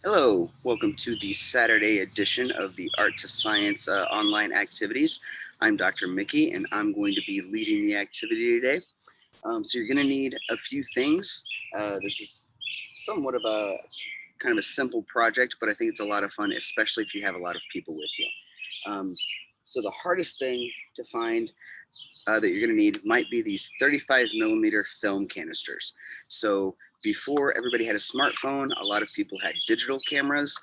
Hello, welcome to the Saturday edition of the Art to Science online activities. I'm Dr. Mickey and I'm going to be leading the activity today. So you're going to need a few things. This is somewhat of a kind of a simple project, but I think it's a lot of fun, especially if you have a lot of people with you. Um, so the hardest thing to find that you're going to need might be these 35 millimeter film canisters. So before everybody had a smartphone, a lot of people had digital cameras.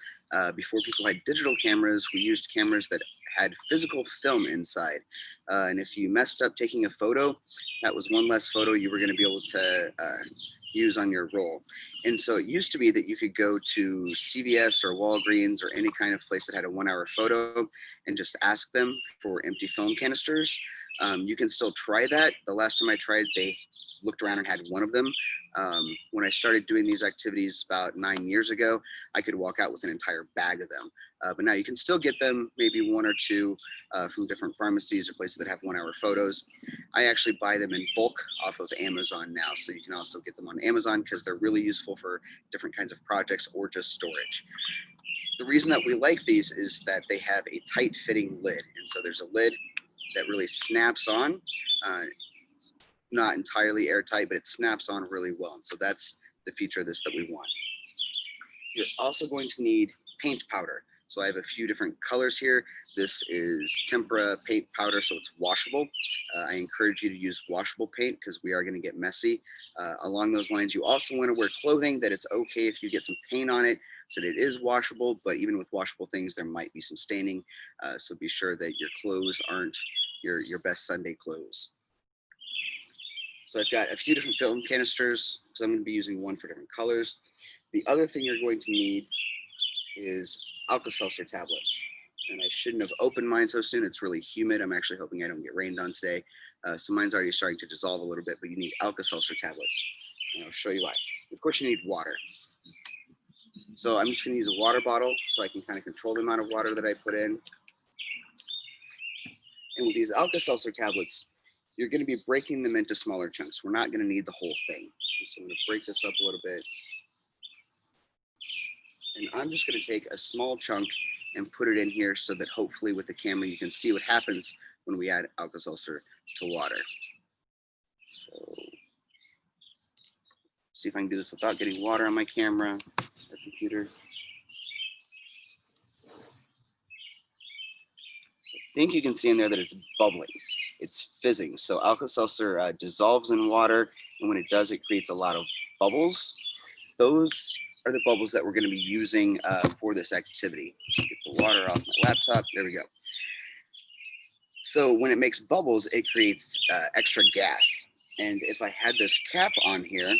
Before people had digital cameras, we used cameras that had physical film inside. And if you messed up taking a photo, that was one less photo you were going to be able to use on your roll. And so it used to be that you could go to CVS or Walgreens or any kind of place that had a 1 hour photo and just ask them for empty film canisters. You can still try that. The last time I tried, they looked around and had one of them. When I started doing these activities about 9 years ago, I could walk out with an entire bag of them. But now you can still get them, maybe one or two from different pharmacies or places that have 1 hour photos. I actually buy them in bulk off of Amazon now. So you can also get them on Amazon because they're really useful for different kinds of projects or just storage. The reason that we like these is that they have a tight fitting lid. And so there's a lid that really snaps on. Not entirely airtight, but it snaps on really well. And so that's the feature of this that we want. You're also going to need paint powder. So I have a few different colors here. This is tempera paint powder, so it's washable. I encourage you to use washable paint because we are going to get messy. Along those lines, you also want to wear clothing that it's okay if you get some paint on it, so that it is washable, but even with washable things, there might be some staining. So be sure that your clothes aren't your best Sunday clothes. So I've got a few different film canisters because I'm going to be using one for different colors. The other thing you're going to need is Alka Seltzer tablets. And I shouldn't have opened mine so soon. It's really humid. I'm actually hoping I don't get rained on today. So mine's already starting to dissolve a little bit, but you need Alka Seltzer tablets. And I'll show you why. Of course, you need water. So I'm just going to use a water bottle so I can kind of control the amount of water that I put in. And with these Alka Seltzer tablets, you're going to be breaking them into smaller chunks. We're not going to need the whole thing. So I'm going to break this up a little bit. And I'm just going to take a small chunk and put it in here so that hopefully with the camera you can see what happens when we add Alka Seltzer to water. So see if I can do this without getting water on my camera or computer. I think you can see in there that it's bubbling. It's fizzing. So Alka Seltzer dissolves in water, and when it does, it creates a lot of bubbles. Those are the bubbles that we're going to be using for this activity. Get the water off my laptop. There we go. So when it makes bubbles, it creates extra gas. And if I had this cap on here,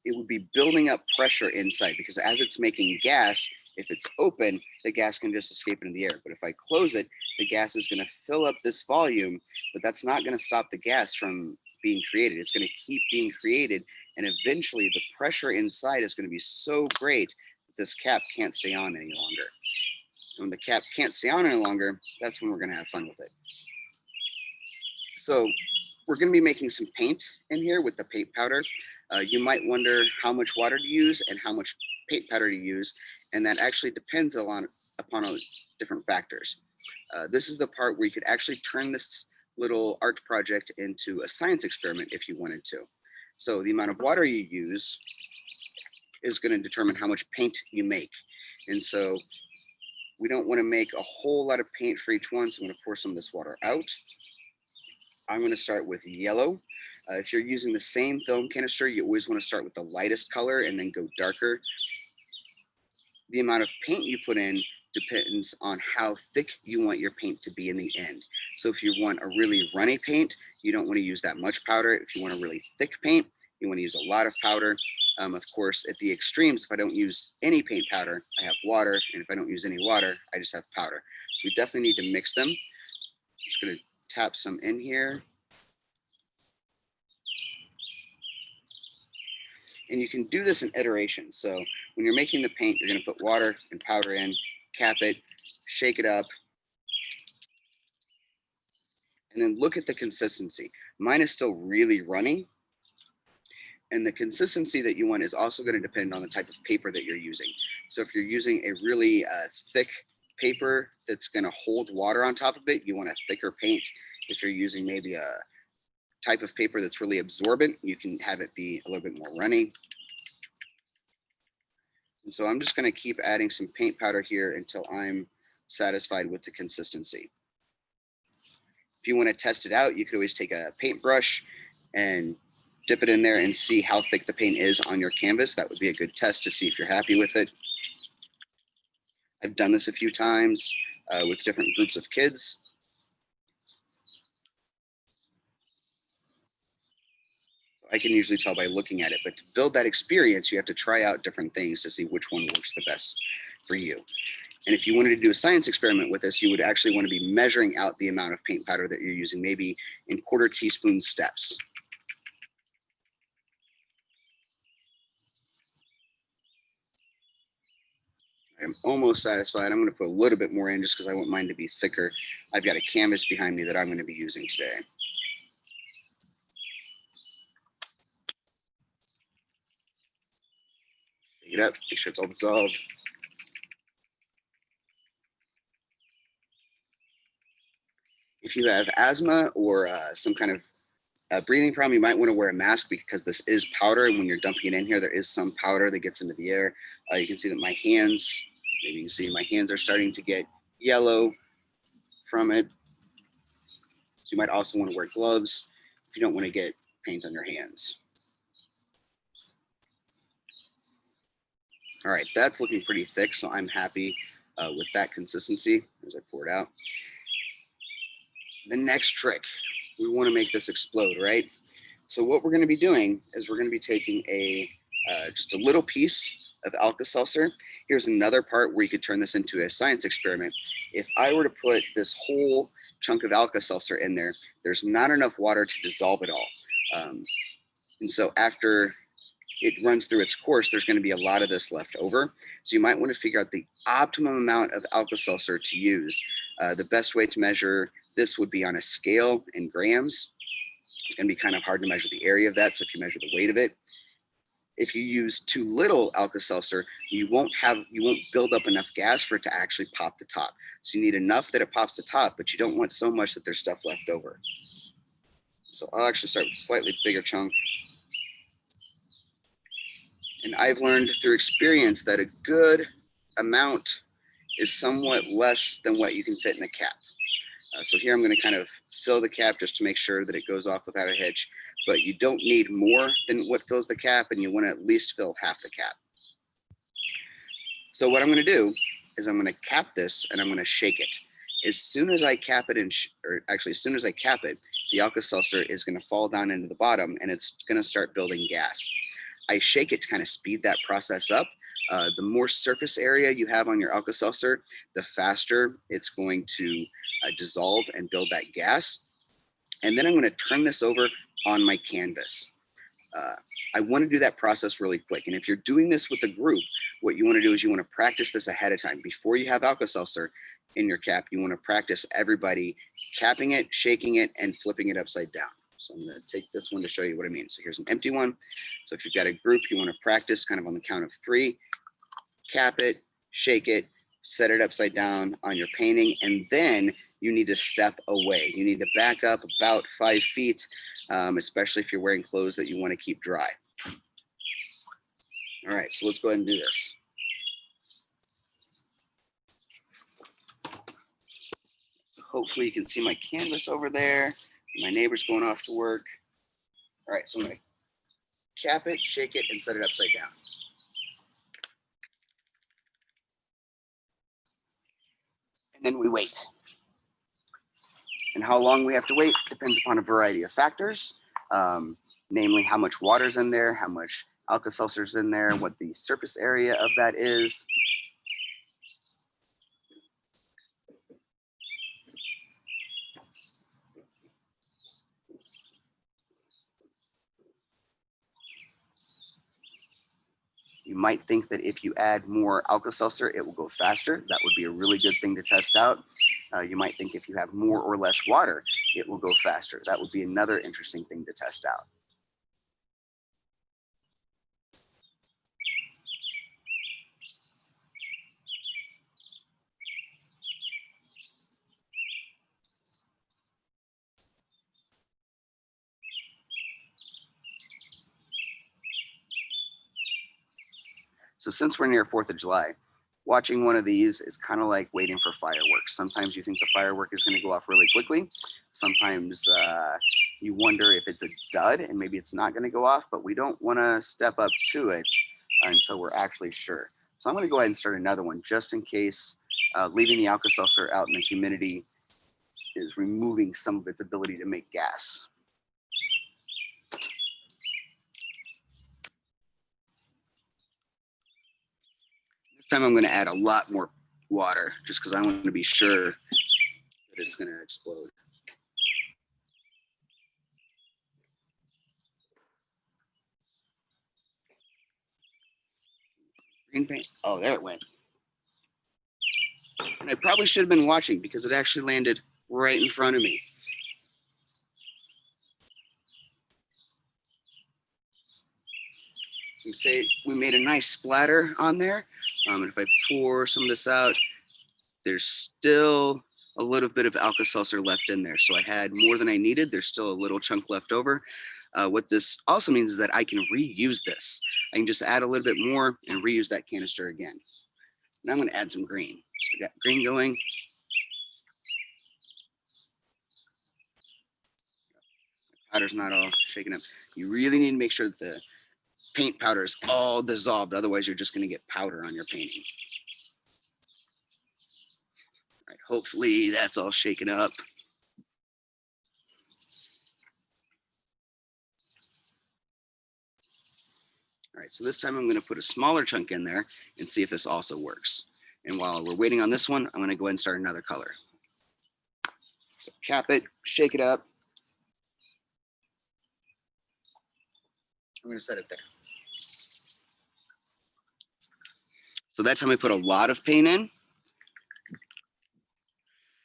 it would be building up pressure inside because as it's making gas, if it's open, the gas can just escape into the air. But if I close it, the gas is going to fill up this volume, but that's not going to stop the gas from being created. It's going to keep being created. And eventually the pressure inside is going to be so great that this cap can't stay on any longer. And when the cap can't stay on any longer, that's when we're going to have fun with it. So we're going to be making some paint in here with the paint powder. You might wonder how much water to use and how much paint powder to use, and that actually depends upon different factors. This is the part where you could actually turn this little art project into a science experiment if you wanted to. So the amount of water you use is going to determine how much paint you make. And so we don't want to make a whole lot of paint for each one, so I'm going to pour some of this water out. I'm going to start with yellow. If you're using the same film canister, you always want to start with the lightest color and then go darker. The amount of paint you put in depends on how thick you want your paint to be in the end. So if you want a really runny paint, you don't want to use that much powder. If you want a really thick paint, you want to use a lot of powder. Of course, at the extremes, if I don't use any paint powder, I have water. And if I don't use any water, I just have powder. So we definitely need to mix them. I'm just going to tap some in here. And you can do this in iterations. So when you're making the paint, you're going to put water and powder in, cap it, shake it up, and then look at the consistency. Mine is still really runny. And the consistency that you want is also going to depend on the type of paper that you're using. So if you're using a really thick paper that's going to hold water on top of it, you want a thicker paint. If you're using maybe a type of paper that's really absorbent, you can have it be a little bit more runny. And so I'm just going to keep adding some paint powder here until I'm satisfied with the consistency. If you want to test it out, you could always take a paintbrush and dip it in there and see how thick the paint is on your canvas. That would be a good test to see if you're happy with it. I've done this a few times with different groups of kids. I can usually tell by looking at it, but to build that experience, you have to try out different things to see which one works the best for you. And if you wanted to do a science experiment with this, you would actually want to be measuring out the amount of paint powder that you're using, maybe in 1/4 teaspoon steps. I'm almost satisfied. I'm going to put a little bit more in just because I want mine to be thicker. I've got a canvas behind me that I'm going to be using today. Shake it up, make sure it's all dissolved. If you have asthma or some kind of breathing problem, you might want to wear a mask because this is powder, and when you're dumping it in here, there is some powder that gets into the air. You can see that my hands, maybe you can see my hands are starting to get yellow from it. So you might also want to wear gloves if you don't want to get paint on your hands. All right, that's looking pretty thick, so I'm happy with that consistency as I pour it out. The next trick, we want to make this explode, right? So what we're going to be doing is we're going to be taking just a little piece of Alka Seltzer. Here's another part where you could turn this into a science experiment. If I were to put this whole chunk of Alka Seltzer in there, there's not enough water to dissolve it all. And so after it runs through its course, there's going to be a lot of this left over. So you might want to figure out the optimum amount of Alka Seltzer to use. The best way to measure this would be on a scale in grams. It's going to be kind of hard to measure the area of that. So if you measure the weight of it, if you use too little Alka Seltzer, you won't build up enough gas for it to actually pop the top. So you need enough that it pops the top, but you don't want so much that there's stuff left over. So I'll actually start with a slightly bigger chunk. And I've learned through experience that a good amount is somewhat less than what you can fit in the cap. So here I'm going to kind of fill the cap just to make sure that it goes off without a hitch. But you don't need more than what fills the cap, and you want to at least fill half the cap. So what I'm going to do is I'm going to cap this and I'm going to shake it. As soon as I cap it, as soon as I cap it, the Alka Seltzer is going to fall down into the bottom and it's going to start building gas. I shake it to kind of speed that process up. The more surface area you have on your Alka Seltzer, the faster it's going to dissolve and build that gas. And then I'm going to turn this over on my canvas. I want to do that process really quick. And if you're doing this with a group, what you want to do is you want to practice this ahead of time. Before you have Alka Seltzer in your cap, you want to practice everybody capping it, shaking it, and flipping it upside down. So I'm going to take this one to show you what I mean. So here's an empty one. So if you've got a group, you want to practice kind of on the count of 3, cap it, shake it, set it upside down on your painting, and then you need to step away. You need to back up about 5 feet, especially if you're wearing clothes that you want to keep dry. All right, so let's go ahead and do this. Hopefully you can see my canvas over there. My neighbor's going off to work. All right, so I'm going to cap it, shake it, and set it upside down. And then we wait. And how long we have to wait depends upon a variety of factors, namely how much water's in there, how much Alka Seltzer's in there, what the surface area of that is. You might think that if you add more Alka Seltzer, it will go faster. That would be a really good thing to test out. You might think if you have more or less water, it will go faster. That would be another interesting thing to test out. So since we're near 4th of July, watching one of these is kind of like waiting for fireworks. Sometimes you think the firework is going to go off really quickly. Sometimes you wonder if it's a dud and maybe it's not going to go off, but we don't want to step up to it until we're actually sure. So I'm going to go ahead and start another one just in case leaving the Alka Seltzer out in the humidity is removing some of its ability to make gas. This time I'm going to add a lot more water just because I want to be sure that it's going to explode. Green paint. Oh, there it went. And I probably should have been watching because it actually landed right in front of me. You say we made a nice splatter on there. And if I pour some of this out, there's still a little bit of Alka Seltzer left in there. So I had more than I needed. There's still a little chunk left over. What this also means is that I can reuse this. I can just add a little bit more and reuse that canister again. Now I'm going to add some green. So I got green going. Powder's not all shaken up. You really need to make sure that the paint powder is all dissolved. Otherwise, you're just going to get powder on your painting. All right, hopefully that's all shaken up. All right, so this time I'm going to put a smaller chunk in there and see if this also works. And while we're waiting on this one, I'm going to go ahead and start another color. So cap it, shake it up. I'm going to set it there. So that time I put a lot of paint in.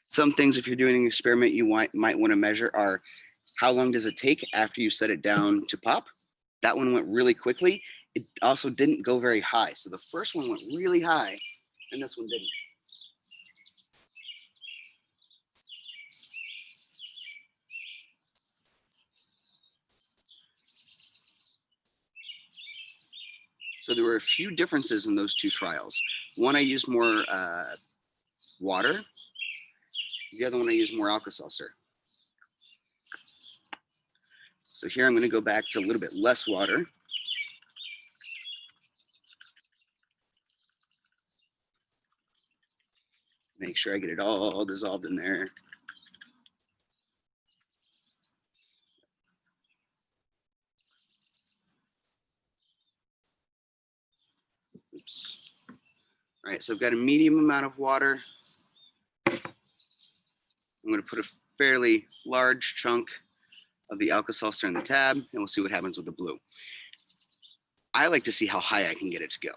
Some things, if you're doing an experiment, you might want to measure are how long does it take after you set it down to pop? That one went really quickly. It also didn't go very high. So the first one went really high and this one didn't. So there were a few differences in those two trials. One, I used more water. The other one, I used more Alka Seltzer. So here I'm going to go back to a little bit less water. Make sure I get it all dissolved in there. Oops. All right, so I've got a medium amount of water. I'm going to put a fairly large chunk of the Alka Seltzer in the tab, and we'll see what happens with the blue. I like to see how high I can get it to go.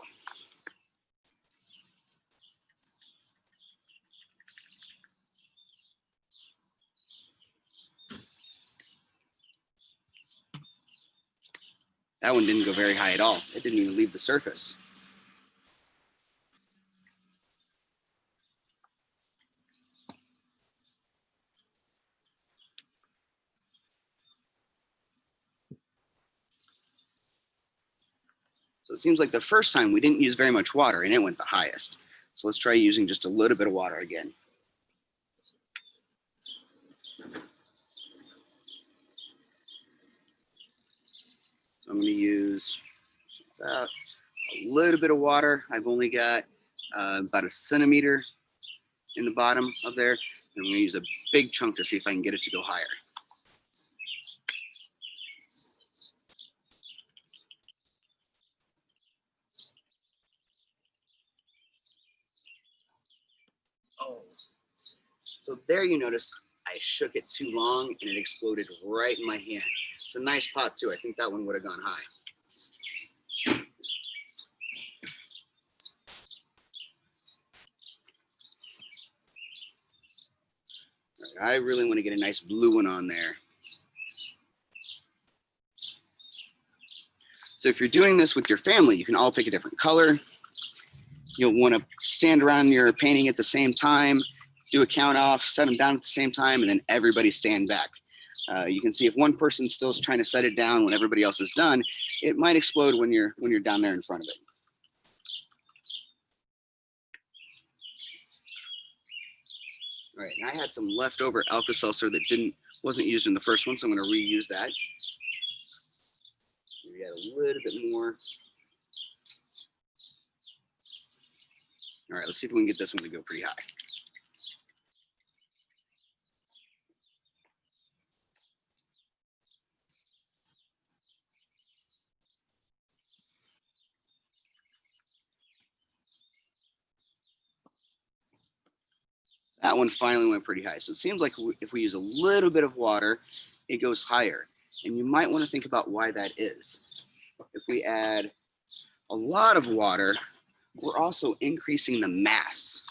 That one didn't go very high at all. It didn't even leave the surface. So it seems like the first time we didn't use very much water and it went the highest. So let's try using just a little bit of water again. So I'm going to use a little bit of water. I've only got about a centimeter in the bottom of there. And I'm going to use a big chunk to see if I can get it to go higher. Oh, so there you noticed I shook it too long and it exploded right in my hand. It's a nice pop too. I think that one would have gone high. I really want to get a nice blue one on there. So if you're doing this with your family, you can all pick a different color. You'll want to stand around your painting at the same time, do a count off, set them down at the same time, and then everybody stand back. You can see if one person still is trying to set it down when everybody else is done, it might explode when you're down there in front of it. All right, and I had some leftover Alka Seltzer that wasn't used in the first one, so I'm going to reuse that. Maybe add a little bit more. All right, let's see if we can get this one to go pretty high. That one finally went pretty high. So it seems like if we use a little bit of water, it goes higher. And you might want to think about why that is. If we add a lot of water, we're also increasing the mass.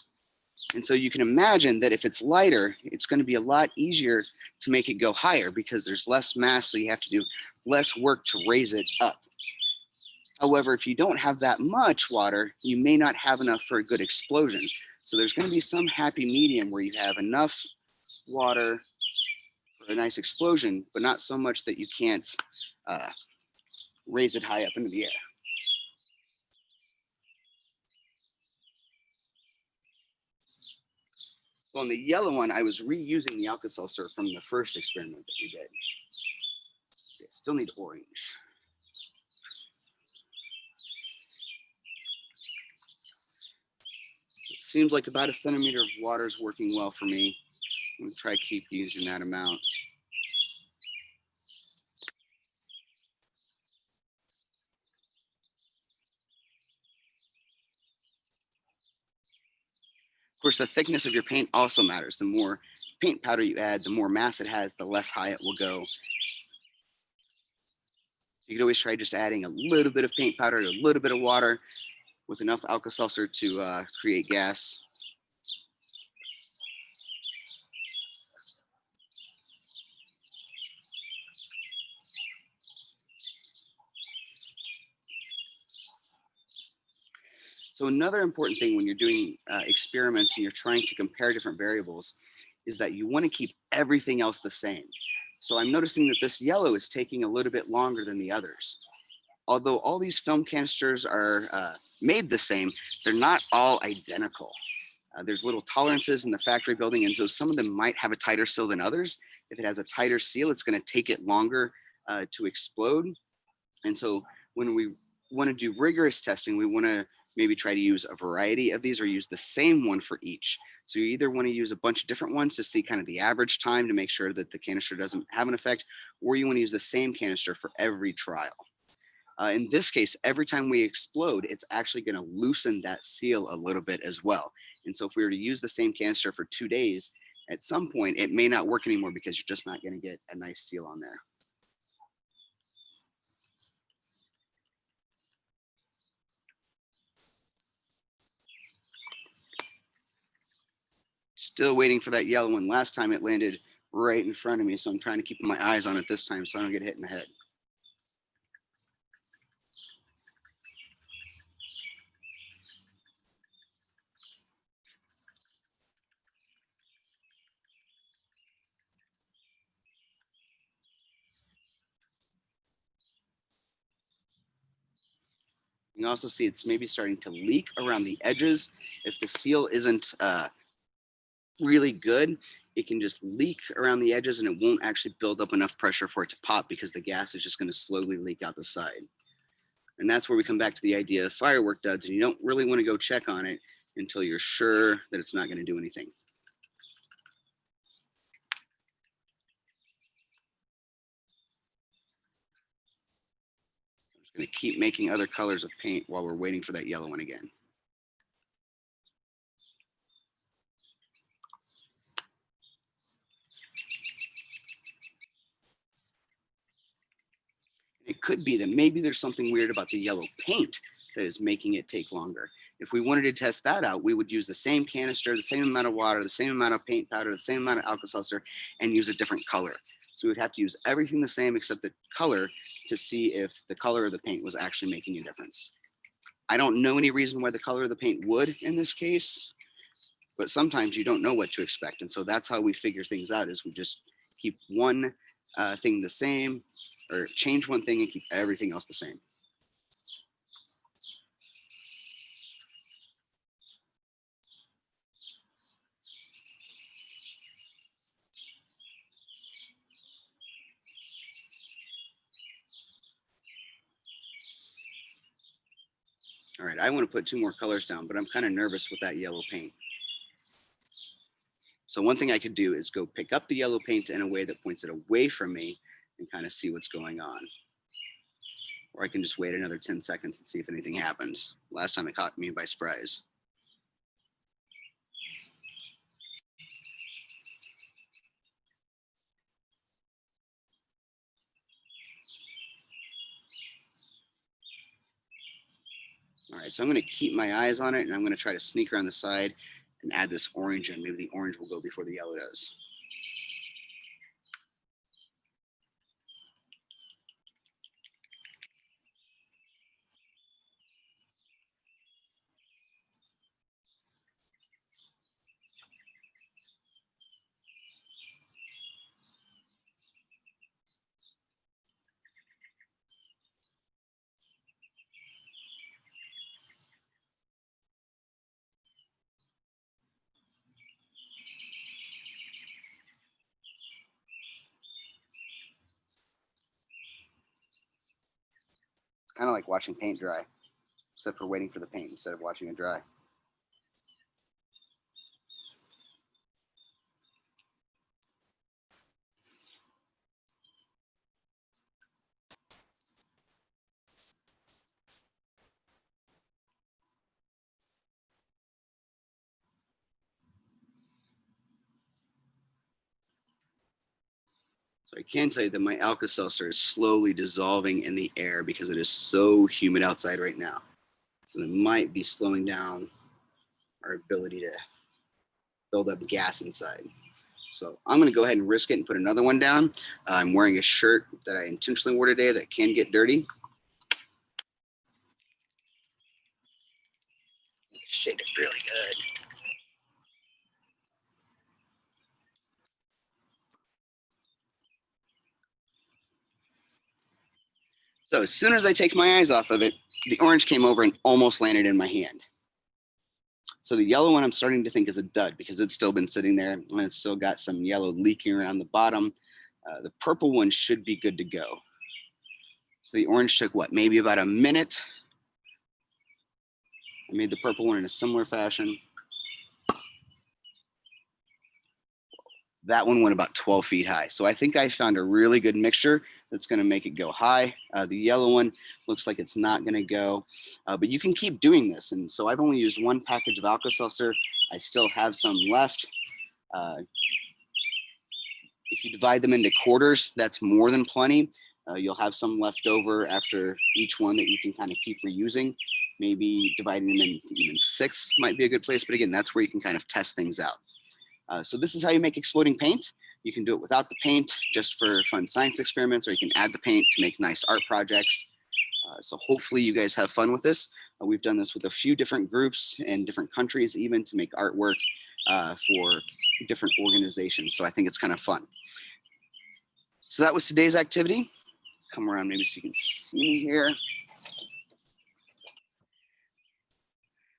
And so you can imagine that if it's lighter, it's going to be a lot easier to make it go higher because there's less mass, so you have to do less work to raise it up. However, if you don't have that much water, you may not have enough for a good explosion. So there's going to be some happy medium where you have enough water for a nice explosion, but not so much that you can't raise it high up into the air. So on the yellow one, I was reusing the Alka Seltzer from the first experiment that we did. So I still need orange. So it seems like about 1 centimeter of water is working well for me. I'm going to try to keep using that amount. Of course, the thickness of your paint also matters. The more paint powder you add, the more mass it has, the less high it will go. You could always try just adding a little bit of paint powder, a little bit of water with enough Alka Seltzer to create gas. So another important thing when you're doing experiments and you're trying to compare different variables is that you want to keep everything else the same. So I'm noticing that this yellow is taking a little bit longer than the others. Although all these film canisters are made the same, they're not all identical. There's little tolerances in the factory building, and so some of them might have a tighter seal than others. If it has a tighter seal, it's going to take it longer to explode. And so when we want to do rigorous testing, we want to maybe try to use a variety of these or use the same one for each. So you either want to use a bunch of different ones to see kind of the average time to make sure that the canister doesn't have an effect, or you want to use the same canister for every trial. In this case, every time we explode, it's actually going to loosen that seal a little bit as well. And so if we were to use the same canister for 2 days, at some point it may not work anymore because you're just not going to get a nice seal on there. Still waiting for that yellow one. Last time it landed right in front of me, so I'm trying to keep my eyes on it this time so I don't get hit in the head. You can also see it's maybe starting to leak around the edges. If the seal isn't really good, it can just leak around the edges and it won't actually build up enough pressure for it to pop because the gas is just going to slowly leak out the side. And that's where we come back to the idea of firework duds, and you don't really want to go check on it until you're sure that it's not going to do anything. I'm just going to keep making other colors of paint while we're waiting for that yellow one again. It could be that maybe there's something weird about the yellow paint that is making it take longer. If we wanted to test that out, we would use the same canister, the same amount of water, the same amount of paint powder, the same amount of Alka Seltzer, and use a different color. So we'd have to use everything the same except the color to see if the color of the paint was actually making a difference. I don't know any reason why the color of the paint would in this case, but sometimes you don't know what to expect. And so that's how we figure things out, is we just keep one thing the same, or change one thing and keep everything else the same. All right, I want to put 2 more colors down, but I'm kind of nervous with that yellow paint. So one thing I could do is go pick up the yellow paint in a way that points it away from me and kind of see what's going on. Or I can just wait another 10 seconds and see if anything happens. Last time it caught me by surprise. All right, so I'm going to keep my eyes on it, and I'm going to try to sneak around the side and add this orange in. Maybe the orange will go before the yellow does. It's kind of like watching paint dry, except for waiting for the paint instead of watching it dry. So I can tell you that my Alka Seltzer is slowly dissolving in the air because it is so humid outside right now. So that might be slowing down our ability to build up gas inside. So I'm going to go ahead and risk it and put another one down. I'm wearing a shirt that I intentionally wore today that can get dirty. Shake it really good. So as soon as I take my eyes off of it, the orange came over and almost landed in my hand. So the yellow one I'm starting to think is a dud because it's still been sitting there and it's still got some yellow leaking around the bottom. The purple one should be good to go. So the orange took what, maybe about a minute. I made the purple one in a similar fashion. That one went about 12 feet high. So I think I found a really good mixture that's going to make it go high. The yellow one looks like it's not going to go, but you can keep doing this. And so I've only used 1 package of Alka Seltzer. I still have some left. If you divide them into quarters, that's more than plenty. You'll have some left over after each one that you can kind of keep reusing. Maybe dividing them in even 6 might be a good place. But again, that's where you can kind of test things out. So this is how you make exploding paint. You can do it without the paint, just for fun science experiments, or you can add the paint to make nice art projects. So hopefully you guys have fun with this. We've done this with a few different groups in different countries, even to make artwork for different organizations. So I think it's kind of fun. So that was today's activity. Come around maybe so you can see me here.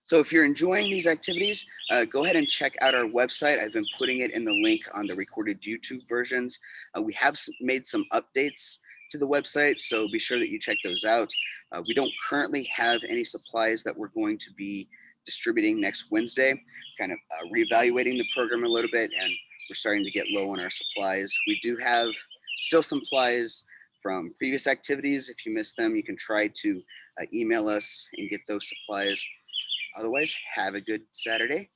So if you're enjoying these activities, go ahead and check out our website. I've been putting it in the link on the recorded YouTube versions. We have made some updates to the website, so be sure that you check those out. We don't currently have any supplies that we're going to be distributing next Wednesday, kind of reevaluating the program a little bit, and we're starting to get low on our supplies. We do have still some supplies from previous activities. If you missed them, you can try to email us and get those supplies. Otherwise, have a good Saturday.